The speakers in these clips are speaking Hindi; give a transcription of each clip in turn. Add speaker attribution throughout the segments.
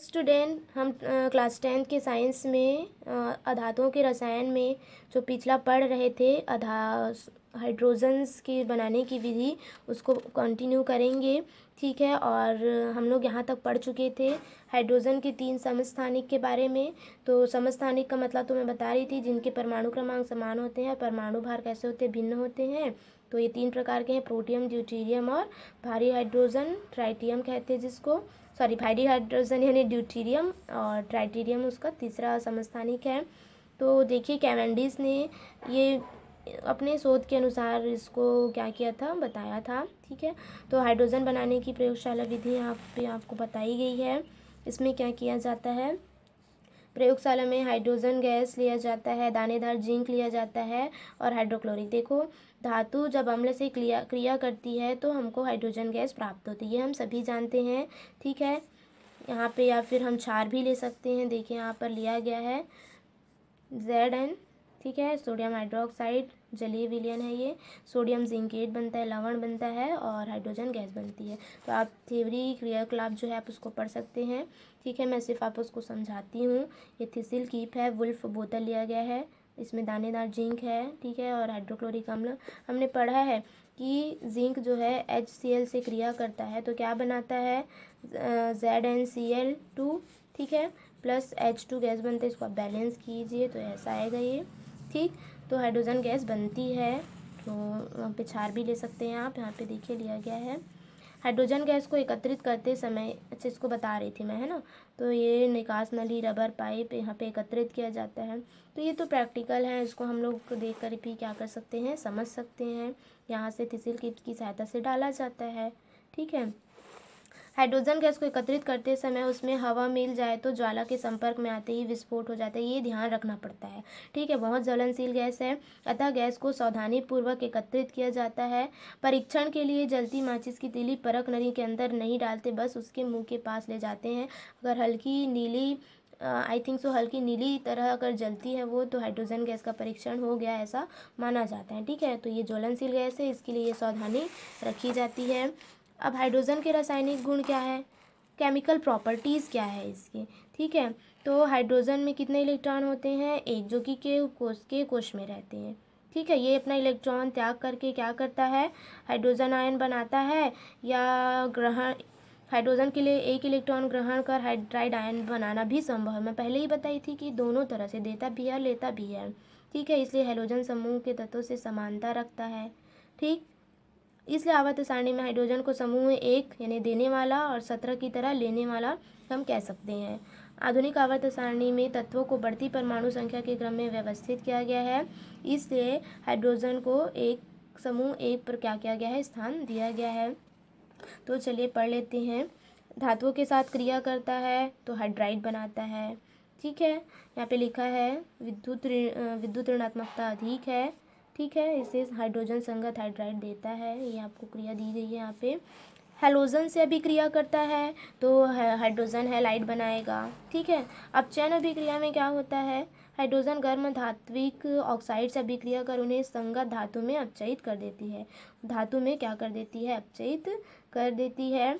Speaker 1: स्टूडेंट हम क्लास 10th के साइंस में अधातुओं के रसायन में जो पिछला पढ़ रहे थे हाइड्रोजन्स की बनाने की विधि, उसको कंटिन्यू करेंगे। ठीक है, और हम लोग यहाँ तक पढ़ चुके थे हाइड्रोजन के 3 समस्थानिक के बारे में। तो समस्थानिक का मतलब तो मैं बता रही थी, जिनके परमाणु क्रमांक समान होते हैं, परमाणु भार कैसे होते हैं, भिन्न होते हैं। तो ये 3 प्रकार के हैं, प्रोटियम, ड्यूटेरियम और भारी हाइड्रोजन, ट्राइटियम कहते हैं जिसको, सॉरी भारी हाइड्रोजन यानी ड्यूटेरियम, और ट्राइटेरियम उसका तीसरा समस्थानिक है। तो देखिए कैवेंडिश ने ये अपने शोध के अनुसार इसको क्या किया था, बताया था। ठीक है, तो हाइड्रोजन बनाने की प्रयोगशाला विधि यहाँ पे आपको बताई गई है। इसमें क्या किया जाता है, प्रयोगशाला में हाइड्रोजन गैस लिया जाता है, दानेदार जिंक लिया जाता है और हाइड्रोक्लोरिक। देखो, धातु जब अम्ल से क्रिया करती है तो हमको हाइड्रोजन गैस प्राप्त होती है, ये हम सभी जानते हैं। ठीक है, यहाँ पे या फिर हम क्षार भी ले सकते हैं। देखिए यहाँ पर लिया गया है Zn। ठीक है, सोडियम हाइड्रोक्साइड जलीय विलयन है, ये सोडियम जिंकेट बनता है, लवण बनता है और हाइड्रोजन गैस बनती है। तो आप थ्योरी क्रियाकलाप जो है आप उसको पढ़ सकते हैं। ठीक है, मैं सिर्फ आप उसको समझाती हूँ। ये थिसिल कीप है, वुल्फ बोतल लिया गया है, इसमें दानेदार जिंक है। ठीक है, और हाइड्रोक्लोरिक अम्ल हमने पढ़ा है कि जिंक जो है HCl से क्रिया करता है तो क्या बनाता है, ZnCl2। ठीक है, प्लस H2 गैस बनता है, इसको आप बैलेंस कीजिए तो ऐसा आएगा ये। ठीक, तो हाइड्रोजन गैस बनती है। तो वहाँ पे क्षार भी ले सकते हैं आप, यहाँ पे देखिए लिया गया है। हाइड्रोजन गैस को एकत्रित करते समय, अच्छा इसको बता रही थी मैं, है ना। तो ये निकास नली, रबर पाइप यहाँ पे एकत्रित किया जाता है। तो ये तो प्रैक्टिकल है, इसको हम लोग देख कर भी क्या कर सकते हैं, समझ सकते हैं। यहाँ से थिसिल कीप की सहायता से डाला जाता है। ठीक है, हाइड्रोजन गैस को एकत्रित करते समय उसमें हवा मिल जाए तो ज्वाला के संपर्क में आते ही विस्फोट हो जाता है, ये ध्यान रखना पड़ता है। ठीक है, बहुत ज्वलनशील गैस है, अतः गैस को सावधानी पूर्वक एकत्रित किया जाता है। परीक्षण के लिए जलती माचिस की तीली परख नली के अंदर नहीं डालते, बस उसके मुंह के पास ले जाते हैं। अगर हल्की नीली, आई थिंक सो हल्की नीली तरह अगर जलती है वो, तो हाइड्रोजन गैस का परीक्षण हो गया ऐसा माना जाता है। ठीक है, तो ये ज्वलनशील गैस है, इसके लिए ये सावधानी रखी जाती है। अब हाइड्रोजन के रासायनिक गुण क्या है, केमिकल प्रॉपर्टीज़ क्या है इसकी। ठीक है, तो हाइड्रोजन में कितने इलेक्ट्रॉन होते हैं, एक, जो कि के कोश में रहते हैं। ठीक है, ये अपना इलेक्ट्रॉन त्याग करके क्या करता है, हाइड्रोजन आयन बनाता है, या ग्रहण, हाइड्रोजन के लिए एक इलेक्ट्रॉन ग्रहण कर हाइड्राइड आयन बनाना भी संभव है। मैं पहले ही बताई थी कि दोनों तरह से देता भी है लेता भी है। ठीक है, इसलिए हाइड्रोजन समूह के तत्वों से समानता रखता है। ठीक, इसलिए आवर्त सारणी में हाइड्रोजन को समूह 1 यानी देने वाला और 17 की तरह लेने वाला हम कह सकते हैं। आधुनिक आवर्त सारणी में तत्वों को बढ़ती परमाणु संख्या के क्रम में व्यवस्थित किया गया है, इसलिए हाइड्रोजन को एक समूह 1 पर क्या किया गया है, स्थान दिया गया है। तो चलिए पढ़ लेते हैं। धातुओं के साथ क्रिया करता है तो हाइड्राइड बनाता है। ठीक है, यहाँ पे लिखा है विद्युत ऋणात्मकता अधिक है। ठीक है, इसे हाइड्रोजन संगत हाइड्राइड देता है, ये आपको क्रिया दी गई है यहाँ पे। हैलोजन से अभिक्रिया करता है तो हाइड्रोजन हैलाइड बनाएगा। ठीक है, अपचयन अभिक्रिया में क्या होता है, हाइड्रोजन गर्म धात्विक ऑक्साइड से अभिक्रिया कर उन्हें संगत धातु में अपचयित कर देती है, धातु में क्या कर देती है, अपचयित कर देती है।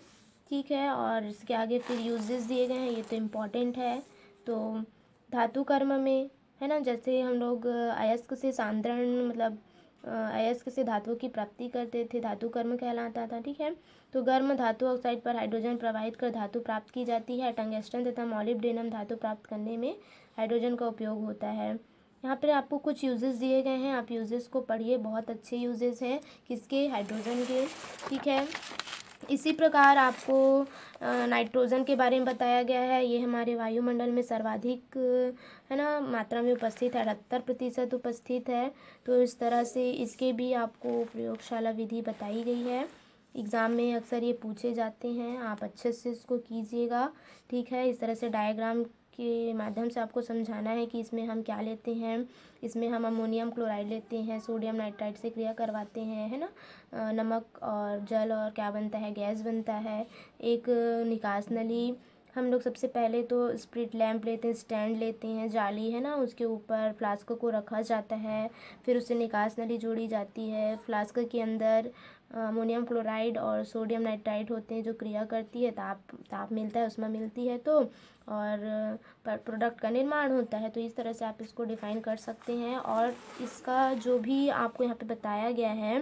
Speaker 1: ठीक है, और इसके आगे फिर यूजेस दिए गए हैं, ये तो इम्पॉर्टेंट है। तो धातु कर्म में, है ना, जैसे हम लोग अयस्क से सांद्रण, मतलब अयस्क से धातुओं की प्राप्ति करते थे, धातु कर्म कहलाता था। ठीक है, तो गर्म धातु ऑक्साइड पर हाइड्रोजन प्रवाहित कर धातु प्राप्त की जाती है। टंगस्टन तथा मॉलिब्डेनम धातु प्राप्त करने में हाइड्रोजन का उपयोग होता है। यहाँ पर आपको कुछ यूजेस दिए गए हैं, आप यूजेस को पढ़िए, बहुत अच्छे यूजेस हैं किसके, हाइड्रोजन के। ठीक है, इसी प्रकार आपको नाइट्रोजन के बारे में बताया गया है। ये हमारे वायुमंडल में सर्वाधिक, है ना, मात्रा में उपस्थित है, 78% उपस्थित है। तो इस तरह से इसके भी आपको प्रयोगशाला विधि बताई गई है। एग्ज़ाम में अक्सर ये पूछे जाते हैं, आप अच्छे से इसको कीजिएगा। ठीक है, इस तरह से डायग्राम के माध्यम से आपको समझाना है कि इसमें हम क्या लेते हैं। इसमें हम अमोनियम क्लोराइड लेते हैं, सोडियम नाइट्राइड से क्रिया करवाते हैं, है ना, नमक और जल और क्या बनता है, गैस बनता है। एक निकास नली, हम लोग सबसे पहले तो स्प्रिट लैंप लेते हैं, स्टैंड लेते हैं, जाली, है ना, उसके ऊपर फ्लास्क को रखा जाता है, फिर उससे निकास नली जोड़ी जाती है। फ्लास्क के अंदर अमोनियम क्लोराइड और सोडियम नाइट्राइड होते हैं जो क्रिया करती है, ताप मिलता है उसमें मिलती है तो, और प्रोडक्ट का निर्माण होता है। तो इस तरह से आप इसको डिफ़ाइन कर सकते हैं। और इसका जो भी आपको यहाँ पे बताया गया है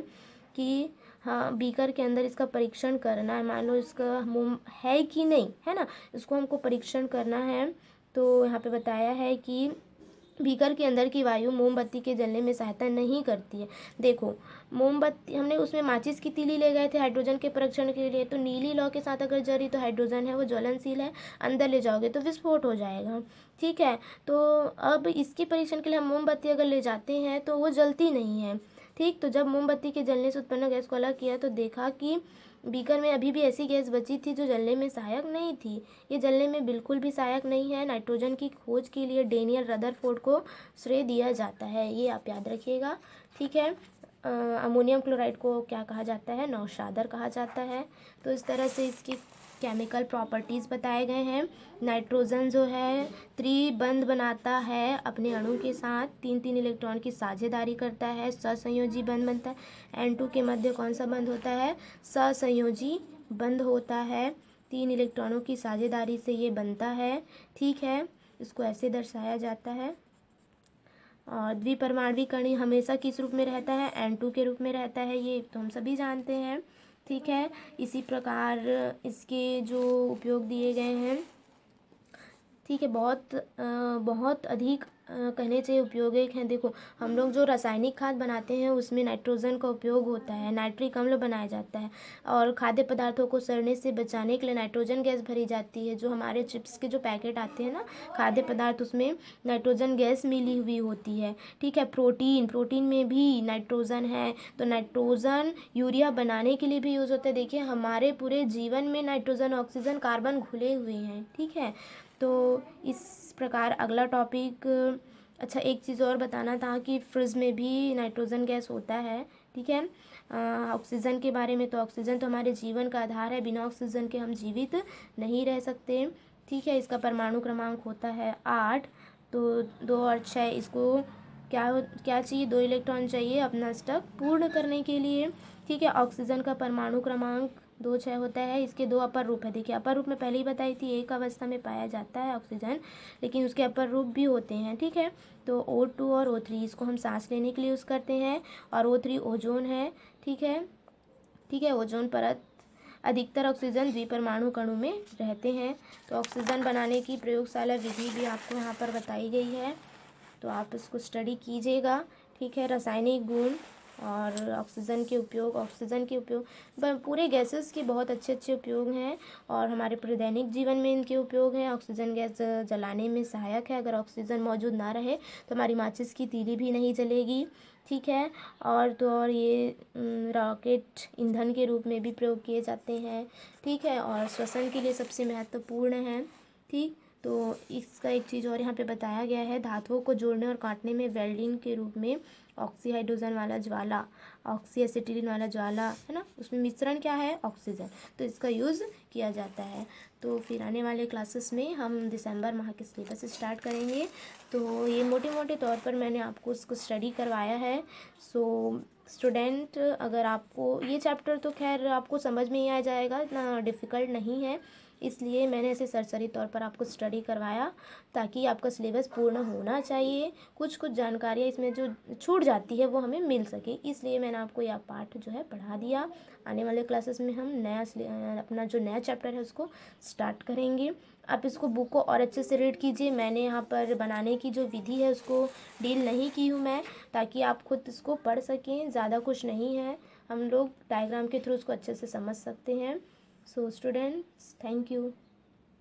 Speaker 1: कि हाँ बीकर के अंदर इसका परीक्षण करना है, मान लो इसका मोम है कि नहीं, है ना, इसको हमको परीक्षण करना है। तो यहाँ पे बताया है कि बीकर के अंदर की वायु मोमबत्ती के जलने में सहायता नहीं करती है। देखो मोमबत्ती, हमने उसमें माचिस की तीली ले गए थे हाइड्रोजन के परीक्षण के लिए, तो नीली लौ के साथ अगर जल रही तो हाइड्रोजन है वो ज्वलनशील है, अंदर ले जाओगे तो विस्फोट हो जाएगा, ठीक है। तो अब इसके परीक्षण के लिए हम मोमबत्ती अगर ले जाते हैं तो वो जलती नहीं है, ठीक। तो जब मोमबत्ती के जलने से उत्पन्न गैस को अलग किया तो देखा कि बीकर में अभी भी ऐसी गैस बची थी जो जलने में सहायक नहीं थी। ये जलने में बिल्कुल भी सहायक नहीं है। नाइट्रोजन की खोज के लिए डेनियल रदरफोर्ड को श्रेय दिया जाता है, ये आप याद रखिएगा, ठीक है। अमोनियम क्लोराइड को क्या कहा जाता है, नौशादर कहा जाता है। तो इस तरह से इसकी केमिकल प्रॉपर्टीज़ बताए गए हैं। नाइट्रोजन जो है त्रिबंध बनाता है अपने अणु के साथ, 3 इलेक्ट्रॉन की साझेदारी करता है, ससंयोजी बंध बनता है। N2 के मध्य कौन सा बंध होता है, ससंयोजी बंध होता है, 3 इलेक्ट्रॉनों की साझेदारी से ये बनता है, ठीक है। इसको ऐसे दर्शाया जाता है। और द्विपरमाणविक कण हमेशा किस रूप में रहता है, N2 के रूप में रहता है, ये तो हम सभी जानते हैं, ठीक है। इसी प्रकार इसके जो उपयोग दिए गए हैं, ठीक है, बहुत अधिक कहने चाहिए उपयोगिक हैं। देखो हम लोग जो रासायनिक खाद बनाते हैं उसमें नाइट्रोजन का उपयोग होता है, नाइट्रिक अम्ल बनाया जाता है, और खाद्य पदार्थों को सड़ने से बचाने के लिए नाइट्रोजन गैस भरी जाती है। जो हमारे चिप्स के जो पैकेट आते हैं ना खाद्य पदार्थ, उसमें नाइट्रोजन गैस मिली हुई होती है, ठीक है। प्रोटीन में भी नाइट्रोजन है, तो नाइट्रोजन यूरिया बनाने के लिए भी यूज़ होता है। देखिए हमारे पूरे जीवन में नाइट्रोजन ऑक्सीजन कार्बन घुले हुए हैं, ठीक है। तो इस प्रकार अगला टॉपिक, अच्छा एक चीज़ और बताना था कि फ्रिज में भी नाइट्रोजन गैस होता है, ठीक है। ऑक्सीजन के बारे में, तो ऑक्सीजन तो हमारे जीवन का आधार है, बिना ऑक्सीजन के हम जीवित नहीं रह सकते, ठीक है। इसका परमाणु क्रमांक होता है 8। तो 2 और 6, इसको क्या चाहिए, 2 इलेक्ट्रॉन चाहिए अपना स्टक पूर्ण करने के लिए, ठीक है। ऑक्सीजन का परमाणु क्रमांक 2, 6 होता है। इसके 2 अपर रूप है, देखिए अपर रूप में पहले ही बताई थी, एक अवस्था में पाया जाता है ऑक्सीजन, लेकिन उसके अपर रूप भी होते हैं, ठीक है। तो O2 और O3 इसको हम सांस लेने के लिए यूज़ करते हैं, और O3 ओजोन है, ठीक है, ठीक है। ओजोन परत, अधिकतर ऑक्सीजन द्विपरमाणु कणों में रहते हैं। तो ऑक्सीजन बनाने की प्रयोगशाला विधि भी आपको यहाँ पर बताई गई है, तो आप इसको स्टडी कीजिएगा, ठीक है। रासायनिक गुण और ऑक्सीजन के उपयोग पूरे गैसेस के बहुत अच्छे उपयोग हैं, और हमारे पूरे दैनिक जीवन में इनके उपयोग हैं। ऑक्सीजन गैस जलाने में सहायक है, अगर ऑक्सीजन मौजूद ना रहे तो हमारी माचिस की तीली भी नहीं जलेगी, ठीक है। और तो और ये रॉकेट ईंधन के रूप में भी प्रयोग किए जाते हैं, ठीक है, और श्वसन के लिए सबसे महत्वपूर्ण है, ठीक। तो इसका एक चीज़ और यहाँ पे बताया गया है, धातुओं को जोड़ने और काटने में वेल्डिंग के रूप में ऑक्सी हाइड्रोजन वाला ज्वाला, ऑक्सी एसिटिलीन वाला ज्वाला, है ना, उसमें मिश्रण क्या है, ऑक्सीजन, तो इसका यूज़ किया जाता है। तो फिर आने वाले क्लासेस में हम दिसंबर माह के सिलेबस स्टार्ट करेंगे। तो ये मोटे तौर पर मैंने आपको उसको स्टडी करवाया है। सो स्टूडेंट, अगर आपको ये चैप्टर तो खैर आपको समझ में ही आ जाएगा, इतना डिफ़िकल्ट नहीं है, इसलिए मैंने ऐसे सरसरी तौर पर आपको स्टडी करवाया ताकि आपका सिलेबस पूर्ण होना चाहिए। कुछ जानकारियाँ इसमें जो छूट जाती है वो हमें मिल सके, इसलिए मैंने आपको यह पाठ जो है पढ़ा दिया। आने वाले क्लासेस में हम अपना जो नया चैप्टर है उसको स्टार्ट करेंगे। आप इसको बुक को और अच्छे से रीड कीजिए। मैंने यहाँ पर बनाने की जो विधि है उसको डील नहीं की हूँ मैं, ताकि आप खुद इसको पढ़ सकें, ज़्यादा कुछ नहीं है, हम लोग डायग्राम के थ्रू उसको अच्छे से समझ सकते हैं। So students, thank you.